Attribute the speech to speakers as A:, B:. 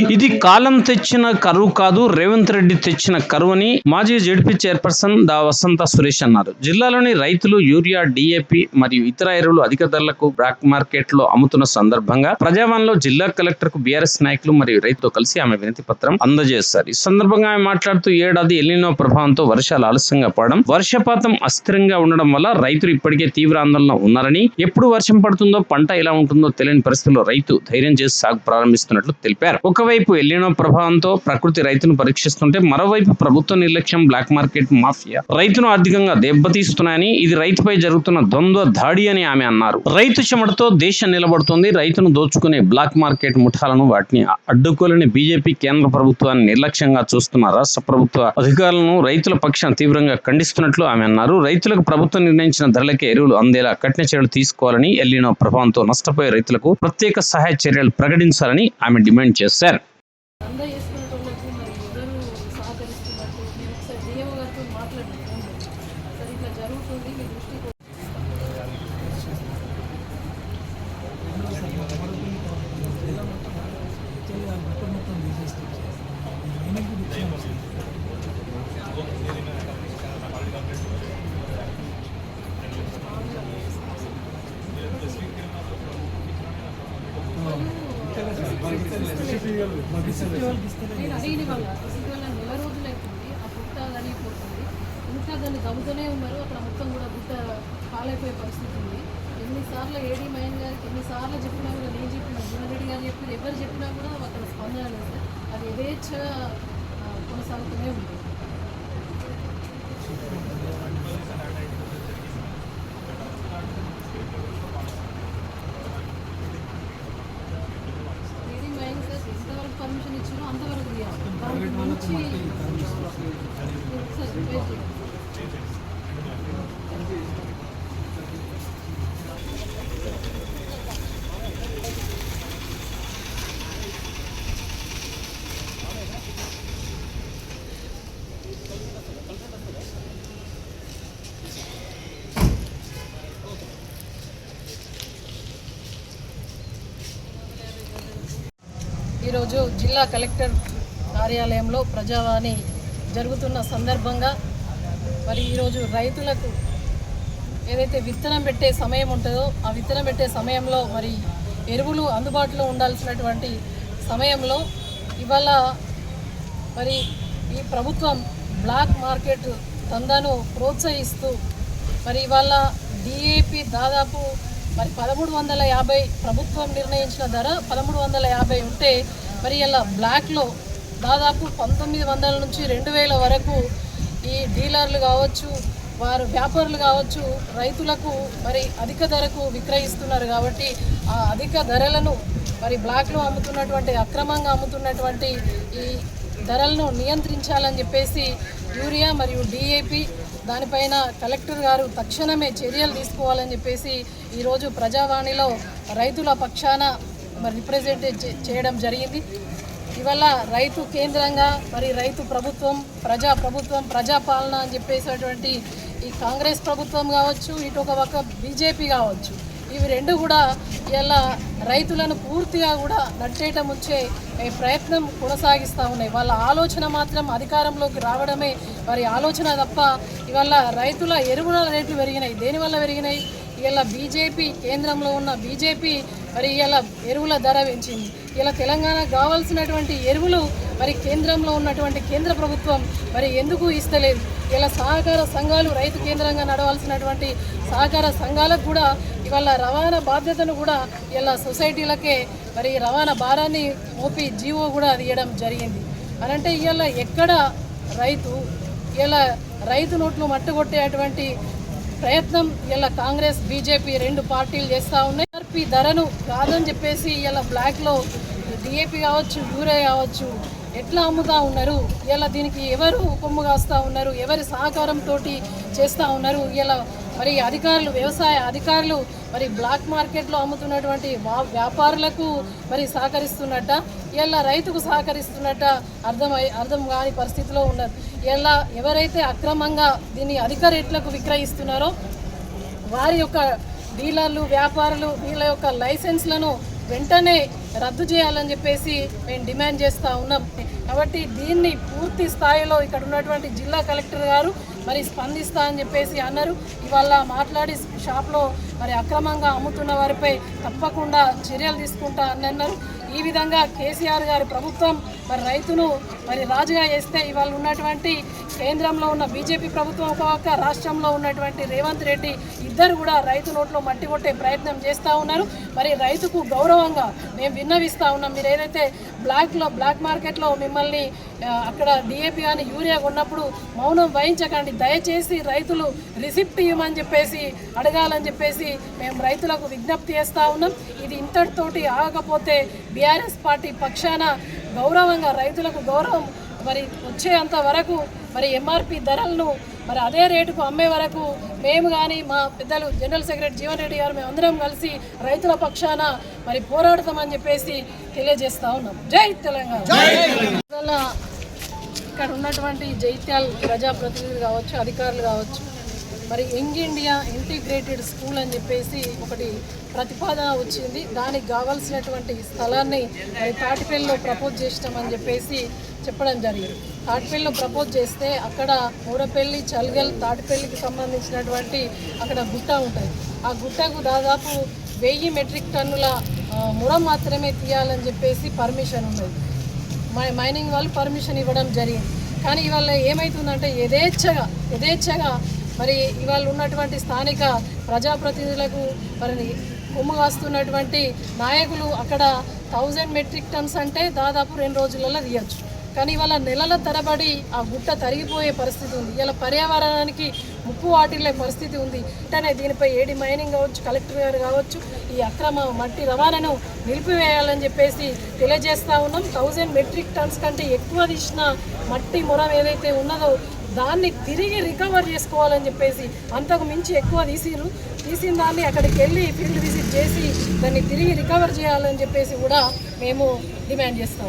A: ఇది కాలం తెచ్చిన కరువు కాదు, రేవంత్ రెడ్డి తెచ్చిన కరువు అని మాజీ జెడ్పీ చైర్పర్సన్ దా వసంత సురేష్ అన్నారు. జిల్లాలోని రైతులు యూరియా, డిఏపి మరియు ఇతర ఎరువులు అధిక ధరలకు బ్లాక్ మార్కెట్ లో అమ్ముతున్న సందర్భంగా ప్రజావాణిలో జిల్లా కలెక్టర్ కు బీఆర్ఎస్ నాయకులు మరియు రైతుతో కలిసి ఆమె వినతి పత్రం అందజేశారు. ఈ సందర్భంగా ఆమె మాట్లాడుతూ ఏడాది ఎల్నినో ప్రభావంతో వర్షాలు ఆలస్యంగా పడడం, వర్షపాతం అస్థిరంగా ఉండడం వల్ల రైతులు ఇప్పటికే తీవ్ర ఆందోళన ఉన్నారని, ఎప్పుడు వర్షం పడుతుందో పంట ఎలా ఉంటుందో తెలియని పరిస్థితుల్లో రైతు ధైర్యం చేసి సాగు ప్రారంభిస్తున్నట్లు తెలిపారు. ఒకవైపు ఎల్నినో ప్రభావంతో ప్రకృతి రైతును పరీక్షిస్తుంటే, మరోవైపు ప్రభుత్వ నిర్లక్ష్యం, బ్లాక్ మార్కెట్ మాఫియా రైతును ఆర్థికంగా దెబ్బతీస్తున్నాయని, ఇది రైతుపై జరుగుతున్న ద్వంద్వ దాడి అని ఆమె అన్నారు. రైతు చెమటతో దేశం నిలబడుతోంది. రైతును దోచుకునే బ్లాక్ మార్కెట్ ముఠాలను, వాటిని అడ్డుకోలేని బీజేపీ కేంద్ర ప్రభుత్వాన్ని నిర్లక్ష్యంగా చూస్తున్న రాష్ట్ర ప్రభుత్వ అధికారులను రైతుల పక్షాన తీవ్రంగా ఖండిస్తున్నట్లు ఆమె అన్నారు. రైతులకు ప్రభుత్వం నిర్ణయించిన ధరలకే ఎరువులు అందేలా కఠిన చర్యలు తీసుకోవాలని, ఎల్నినో ప్రభావంతో నష్టపోయే రైతులకు ప్రత్యేక సహాయ చర్యలు ప్రకటించాలని ఆమె డిమాండ్ చేశారు.
B: నేను అడిగిన వాళ్ళ నెల రోజులు అవుతుంది. ఆ గుట్ట కలిగిపోతుంది. ఇంకా దాన్ని దమ్ముతూనే ఉన్నారు. అక్కడ మొత్తం కూడా గుట్ట పాలైపోయే పరిస్థితి ఉంది. ఎన్నిసార్లు ఏడీ మయన్ గారికి ఎన్నిసార్లు చెప్పినా కూడా, నేను చెప్పిన జీవన్రెడ్డి గారు చెప్పిన ఎవరు చెప్పినా కూడా అక్కడ స్పందన లేదు సార్. అది యథేచ్ఛగా కొనసాగుతూనే ఉంది. పర్మిషన్ ఇచ్చారో అంతవరకు దానికి మించి ఈరోజు జిల్లా కలెక్టర్ కార్యాలయంలో ప్రజావాణి జరుగుతున్న సందర్భంగా మరి ఈరోజు రైతులకు ఏదైతే విత్తనం పెట్టే సమయం ఉంటుందో, ఆ విత్తనం పెట్టే సమయంలో మరి ఎరువులు అందుబాటులో ఉండాల్సినటువంటి సమయంలో ఇవాళ మరి ఈ ప్రభుత్వం బ్లాక్ మార్కెట్ దందాను ప్రోత్సహిస్తూ మరి ఇవాళ డిఏపి దాదాపు మరి 1350 ప్రభుత్వం నిర్ణయించిన ధర 1350 ఉంటే, మరి ఇలా బ్లాక్లో దాదాపు 1900 నుంచి 2000 వరకు ఈ డీలర్లు కావచ్చు, వారు వ్యాపారులు కావచ్చు, రైతులకు మరి అధిక ధరకు విక్రయిస్తున్నారు. కాబట్టి ఆ అధిక ధరలను మరి బ్లాక్లో అమ్ముతున్నటువంటి, అక్రమంగా అమ్ముతున్నటువంటి ఈ ధరలను నియంత్రించాలని చెప్పేసి యూరియా మరియు డిఏపి దానిపైన కలెక్టర్ గారు తక్షణమే చర్యలు తీసుకోవాలని చెప్పేసి ఈరోజు ప్రజావాణిలో రైతుల పక్షాన మరి రిప్రజెంట్ చేయడం జరిగింది. ఇవాళ రైతు కేంద్రంగా మరి రైతు ప్రభుత్వం, ప్రజాపాలన అని చెప్పేసినటువంటి ఈ కాంగ్రెస్ ప్రభుత్వం కావచ్చు, ఇటు ఒక పక్క బీజేపీ కావచ్చు, ఇవి రెండు కూడా ఇలా రైతులను పూర్తిగా కూడా నట్టేట ముంచే ప్రయత్నం కొనసాగిస్తూ ఉన్నాయి. వాళ్ళ ఆలోచన మాత్రం అధికారంలోకి రావడమే వారి ఆలోచన తప్ప ఇవాళ రైతుల ఎరువుల రేట్లు పెరిగినాయి. దేనివల్ల పెరిగినాయి? ఇలా బీజేపీ, కేంద్రంలో ఉన్న బీజేపీ మరి ఇలా ఎరువుల ధర పెంచింది. ఇలా తెలంగాణకు కావాల్సినటువంటి ఎరువులు మరి కేంద్రంలో ఉన్నటువంటి కేంద్ర ప్రభుత్వం మరి ఎందుకు ఇస్తలేదు? ఇలా సహకార సంఘాలు, రైతు కేంద్రంగా నడవాల్సినటువంటి సహకార సంఘాలకు కూడా ఇవాళ రవాణా బాధ్యతను కూడా ఇలా సొసైటీలకే మరి రవాణా భారాన్ని మోపి జీవో కూడా తీయడం జరిగింది. అనంటే ఇవాళ ఎక్కడ రైతు నోట్లు మట్టుకొట్టేటువంటి ప్రయత్నం ఇలా కాంగ్రెస్, బీజేపీ రెండు పార్టీలు చేస్తూ ఉన్నాయి. ఎంఆర్పీ ధరను కాదని చెప్పేసి ఇలా బ్లాక్లో డిఏపి కావచ్చు, యూరియా కావచ్చు ఎట్లా అమ్ముతూ ఉన్నారు? ఇలా దీనికి ఎవరు కొమ్ము కాస్తూ ఉన్నారు? ఎవరి సహకారంతో చేస్తూ ఉన్నారు? ఇలా మరి అధికారులు, వ్యవసాయ అధికారులు మరి బ్లాక్ మార్కెట్లో అమ్ముతున్నటువంటి వ్యాపారులకు మరి సహకరిస్తున్నట్ట, ఇలా రైతుకు సహకరిస్తున్నట్ట అర్థం కాని పరిస్థితిలో ఉన్నారు. ఇలా ఎవరైతే అక్రమంగా దీన్ని అధిక రేట్లకు విక్రయిస్తున్నారో వారి యొక్క డీలర్లు, వ్యాపారులు వీళ్ళ యొక్క లైసెన్స్లను వెంటనే రద్దు చేయాలని చెప్పేసి మేము డిమాండ్ చేస్తూ ఉన్నాం. కాబట్టి దీన్ని పూర్తి స్థాయిలో ఇక్కడ ఉన్నటువంటి జిల్లా కలెక్టర్ గారు మరి స్పందిస్తా అని చెప్పేసి అన్నారు. ఇవాళ మాట్లాడి షాప్లో మరి అక్రమంగా అమ్ముతున్న వారిపై తప్పకుండా చర్యలు తీసుకుంటా అని అన్నారు. ఈ విధంగా కేసీఆర్ గారి ప్రభుత్వం మరి రైతును మరి రాజుగా చేస్తే ఇవాళ ఉన్నటువంటి కేంద్రంలో ఉన్న బీజేపీ ప్రభుత్వం ఒక పక్క, రాష్ట్రంలో ఉన్నటువంటి రేవంత్ రెడ్డి ఇద్దరు కూడా రైతు నోట్లో మట్టి కొట్టే ప్రయత్నం చేస్తూ ఉన్నారు. మరి రైతుకు గౌరవంగా మేము విన్నవిస్తూ ఉన్నాం. మీరు ఏదైతే బ్లాక్ మార్కెట్లో మిమ్మల్ని అక్కడ డిఏపి అని యూరియా కొన్నప్పుడు మౌనం వహించకండి, దయచేసి రైతులు రిసిప్ట్ ఇవ్వమని చెప్పేసి అడగాలని చెప్పేసి మేము రైతులకు విజ్ఞప్తి చేస్తూ ఉన్నాం. ఇది ఇంతటితోటి ఆగకపోతే బీఆర్ఎస్ పార్టీ పక్షాన గౌరవంగా రైతులకు గౌరవం మరి వచ్చేంత వరకు మరి ఎంఆర్పి ధరలను మరి అదే రేటుకు అమ్మే వరకు మేము కానీ మా పెద్దలు జనరల్ సెక్రటరీ జీవన్ రెడ్డి గారు మేమందరం కలిసి రైతుల పక్షాన మరి పోరాడతామని చెప్పేసి తెలియజేస్తా ఉన్నాం. జై తెలంగాణ. ఇక్కడ ఉన్నటువంటి జైత్యాల ప్రజాప్రతినిధులు కావచ్చు, అధికారులు కావచ్చు, మరి యంగ్ ఇండియా ఇంటిగ్రేటెడ్ స్కూల్ అని చెప్పేసి ఒకటి ప్రతిపాదన వచ్చింది. దానికి కావాల్సినటువంటి స్థలాన్ని మరి తాటిపల్లిలో ప్రపోజ్ చేసినామని చెప్పేసి చెప్పడం జరిగింది. తాటిపల్లిలో ప్రపోజ్ చేస్తే అక్కడ మూడపల్లి, చల్గల్, తాటిపల్లికి సంబంధించినటువంటి అక్కడ గుట్ట ఉంటుంది. ఆ గుట్టకు దాదాపు 1000 మెట్రిక్ టన్నుల ముడ మాత్రమే తీయాలని చెప్పేసి పర్మిషన్ ఉన్నది. మైనింగ్ వాళ్ళు పర్మిషన్ ఇవ్వడం జరిగింది. కానీ ఇవాళ ఏమవుతుందంటే యథేచ్ఛగా మరి ఇవాళ ఉన్నటువంటి స్థానిక ప్రజాప్రతినిధులకు మరి కొమ్ము కాస్తున్నటువంటి నాయకులు అక్కడ 1000 మెట్రిక్ టన్స్ అంటే దాదాపు 2 రోజులలో తీయచ్చు. కానీ ఇవాళ నెలల తరబడి ఆ గుట్ట తరిగిపోయే పరిస్థితి ఉంది. ఇలా పర్యావరణానికి ముప్పు వాటిల్లే పరిస్థితి ఉంది. అంటే దీనిపై ఏడి మైనింగ్ కావచ్చు, కలెక్టర్ గారు కావచ్చు, ఈ అక్రమ మట్టి రవాణాను నిలిపివేయాలని చెప్పేసి తెలియజేస్తూ ఉన్నాం. 1000 మెట్రిక్ టన్స్ కంటే ఎక్కువ తీసిన మట్టి మొరం ఏదైతే ఉన్నదో దాన్ని తిరిగి రికవర్ చేసుకోవాలని చెప్పేసి, అంతకు మించి ఎక్కువ తీసిన దాన్ని అక్కడికి వెళ్ళి ఫీల్డ్ విజిట్ చేసి దాన్ని తిరిగి రికవర్ చేయాలని చెప్పేసి కూడా మేము డిమాండ్ చేస్తాము.